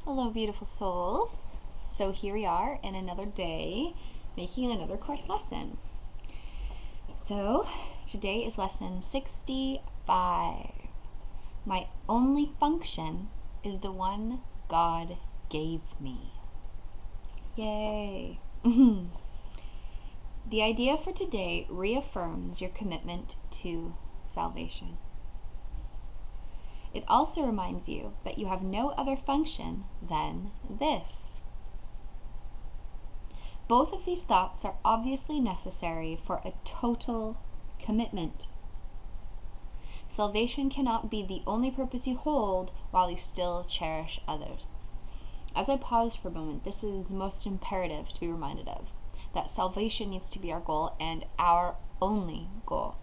Hello, beautiful souls. So here we are in another day, making another course lesson. So today is lesson 65. My only function is the one God gave me. Yay! The idea for today reaffirms your commitment to salvation. It also reminds you that you have no other function than this. Both of these thoughts are obviously necessary for a total commitment. Salvation cannot be the only purpose you hold while you still cherish others. As I pause for a moment, this is most imperative to be reminded of, that salvation needs to be our goal and our only goal.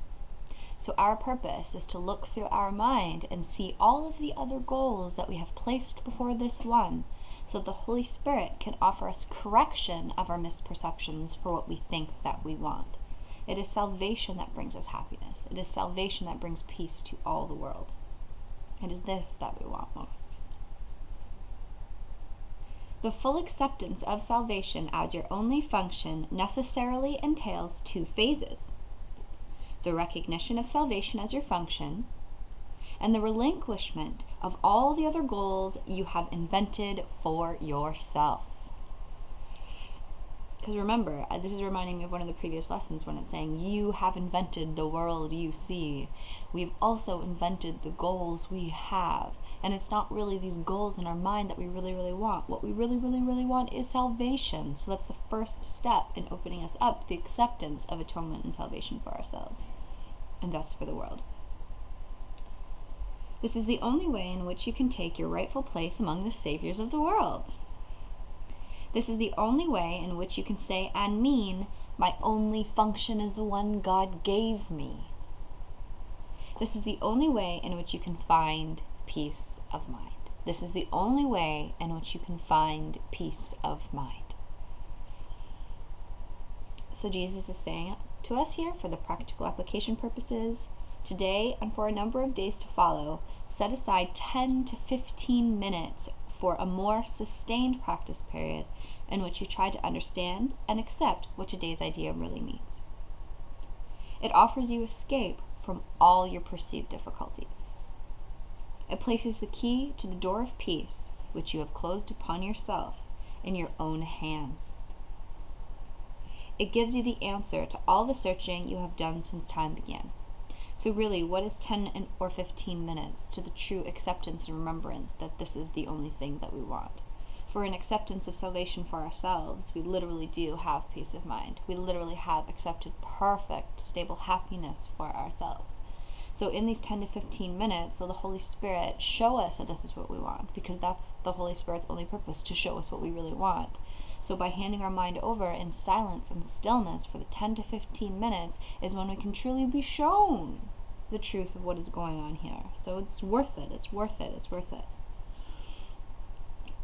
So our purpose is to look through our mind and see all of the other goals that we have placed before this one, so that the Holy Spirit can offer us correction of our misperceptions for what we think that we want. It is salvation that brings us happiness. It is salvation that brings peace to all the world. It is this that we want most. The full acceptance of salvation as your only function necessarily entails two phases: the recognition of salvation as your function, and the relinquishment of all the other goals you have invented for yourself. Because remember, this is reminding me of one of the previous lessons when it's saying, you have invented the world you see. We've also invented the goals we have. And it's not really these goals in our mind that we really, really want. What we really, really, really want is salvation. So that's the first step in opening us up to the acceptance of atonement and salvation for ourselves, and thus for the world. This is the only way in which you can take your rightful place among the saviors of the world. This is the only way in which you can say and mean, my only function is the one God gave me. This is the only way in which you can find peace of mind. This is the only way in which you can find peace of mind. So Jesus is saying to us here, for the practical application purposes, today and for a number of days to follow, set aside 10 to 15 minutes for a more sustained practice period in which you try to understand and accept what today's idea really means. It offers you escape from all your perceived difficulties. It places the key to the door of peace, which you have closed upon yourself, in your own hands. It gives you the answer to all the searching you have done since time began. So really, what is 10 or 15 minutes to the true acceptance and remembrance that this is the only thing that we want? For an acceptance of salvation for ourselves, we literally do have peace of mind. We literally have accepted perfect, stable happiness for ourselves. So in these 10 to 15 minutes, will the Holy Spirit show us that this is what we want? Because that's the Holy Spirit's only purpose, to show us what we really want. So by handing our mind over in silence and stillness for the 10 to 15 minutes is when we can truly be shown the truth of what is going on here. So it's worth it, it's worth it, it's worth it.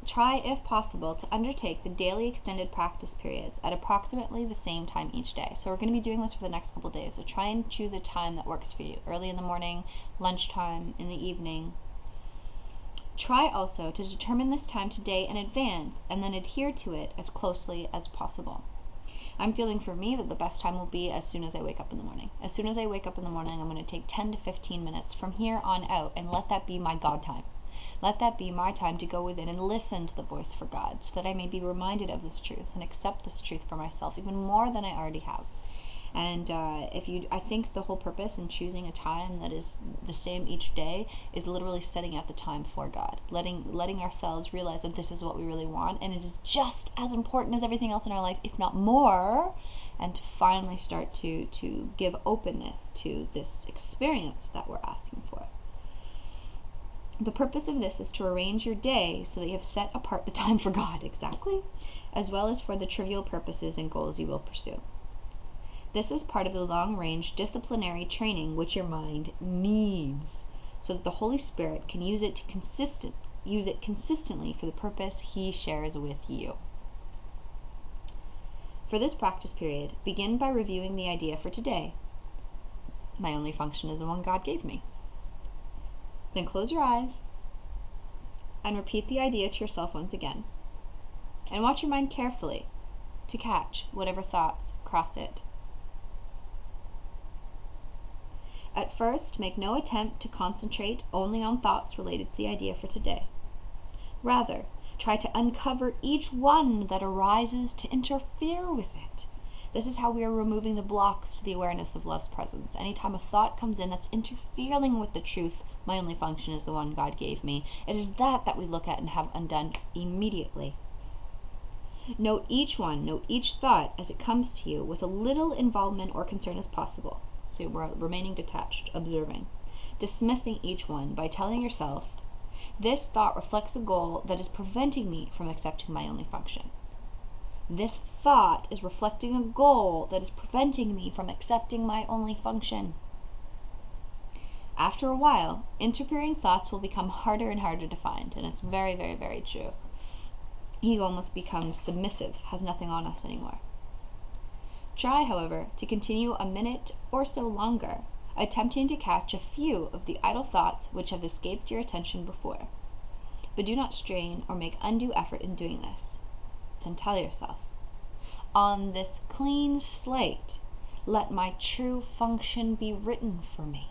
Try, if possible, to undertake the daily extended practice periods at approximately the same time each day. So we're going to be doing this for the next couple days. So try and choose a time that works for you. Early in the morning, lunchtime, in the evening. Try also to determine this time today in advance and then adhere to it as closely as possible. I'm feeling for me that the best time will be as soon as I wake up in the morning. As soon as I wake up in the morning, I'm going to take 10 to 15 minutes from here on out and let that be my God time. Let that be my time to go within and listen to the voice for God, so that I may be reminded of this truth and accept this truth for myself even more than I already have. And I think the whole purpose in choosing a time that is the same each day is literally setting out the time for God, letting ourselves realize that this is what we really want, and it is just as important as everything else in our life, if not more, and to finally start to give openness to this experience that we're asking for. The purpose of this is to arrange your day so that you have set apart the time for God, exactly, as well as for the trivial purposes and goals you will pursue. This is part of the long-range disciplinary training which your mind needs, so that the Holy Spirit can use it consistently for the purpose He shares with you. For this practice period, begin by reviewing the idea for today. My only function is the one God gave me. Then close your eyes and repeat the idea to yourself once again. And watch your mind carefully to catch whatever thoughts cross it. At first, make no attempt to concentrate only on thoughts related to the idea for today. Rather, try to uncover each one that arises to interfere with it. This is how we are removing the blocks to the awareness of love's presence. Anytime a thought comes in that's interfering with the truth, my only function is the one God gave me, it is that we look at and have undone immediately. Note each one, note each thought as it comes to you with a little involvement or concern as possible. So we're remaining detached, observing. Dismissing each one by telling yourself, this thought reflects a goal that is preventing me from accepting my only function. This thought is reflecting a goal that is preventing me from accepting my only function. After a while, interfering thoughts will become harder and harder to find, and it's very, very, very true. Ego almost becomes submissive, has nothing on us anymore. Try, however, to continue a minute or so longer, attempting to catch a few of the idle thoughts which have escaped your attention before. But do not strain or make undue effort in doing this. Then tell yourself, on this clean slate, let my true function be written for me.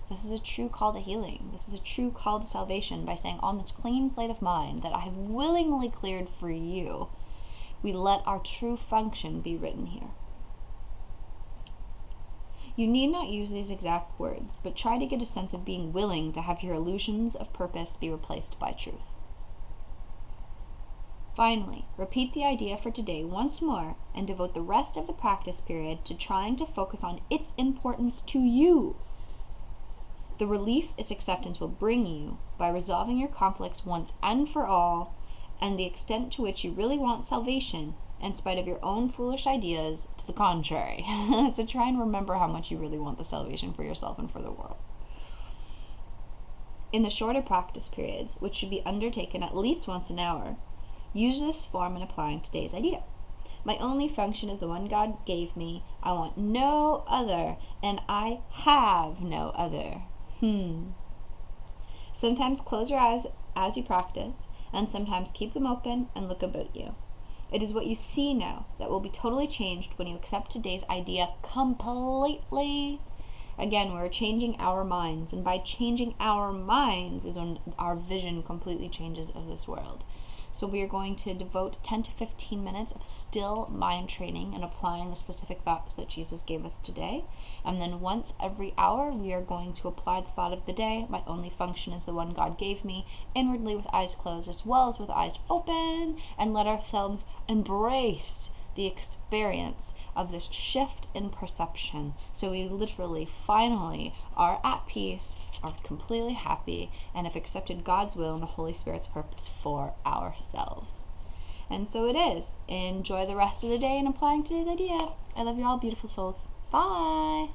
This is a true call to healing. This is a true call to salvation by saying, on this clean slate of mine that I have willingly cleared for you, we let our true function be written here. You need not use these exact words, but try to get a sense of being willing to have your illusions of purpose be replaced by truth. Finally, repeat the idea for today once more and devote the rest of the practice period to trying to focus on its importance to you. The relief its acceptance will bring you by resolving your conflicts once and for all, and the extent to which you really want salvation, in spite of your own foolish ideas to the contrary. So try and remember how much you really want the salvation for yourself and for the world. In the shorter practice periods, which should be undertaken at least once an hour, use this form in applying today's idea. My only function is the one God gave me. I want no other, and I have no other. Sometimes close your eyes as you practice, and sometimes keep them open and look about you. It is what you see now that will be totally changed when you accept today's idea completely. Again, we're changing our minds, and by changing our minds is when our vision completely changes of this world. So we are going to devote 10 to 15 minutes of still mind training and applying the specific thoughts that Jesus gave us today. And then once every hour, we are going to apply the thought of the day. My only function is the one God gave me, inwardly with eyes closed as well as with eyes open, and let ourselves embrace the experience of this shift in perception. So we literally, finally, are at peace, are completely happy, and have accepted God's will and the Holy Spirit's purpose for ourselves. And so it is. Enjoy the rest of the day in applying today's idea. I love you all, beautiful souls. Bye!